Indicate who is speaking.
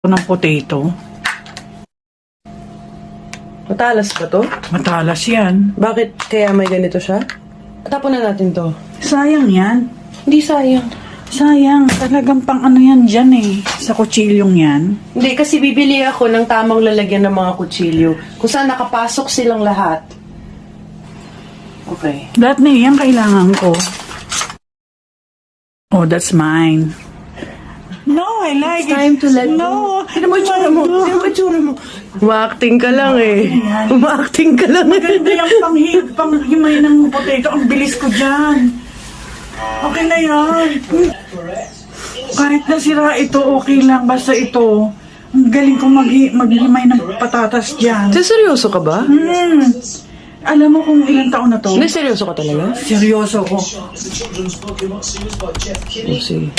Speaker 1: ng potato.
Speaker 2: Matalas ba to?
Speaker 1: Matalas yan.
Speaker 2: Bakit kaya may ganito siya? Tapon na natin to.
Speaker 1: Sayang yan.
Speaker 2: Hindi sayang.
Speaker 1: Sayang. Talagang pang ano yan dyan eh. Sa kutsilyong yan.
Speaker 2: Hindi, kasi bibili ako ng tamang lalagyan ng mga kutsilyo. Kung saan nakapasok silang lahat. Okay.
Speaker 1: Lahat na yan kailangan ko. Oh, that's mine. No, I like
Speaker 2: It's time to let
Speaker 1: No.
Speaker 2: Ano mo itsura mo? Ano mo itsura mo? Umaacting ka lang eh. Umaacting ka lang.
Speaker 1: Maganda yung panghimay ng potato. Ang bilis ko dyan. Okay na yan. Kahit nasira ito, okay lang. Basta ito. Ang galing ko maghimay ng patatas dyan.
Speaker 2: Seryoso ka ba?
Speaker 1: Alam mo kung ilang taon na to?
Speaker 2: Hindi, seryoso ka talaga?
Speaker 1: Seryoso ko.
Speaker 2: Oh, sige.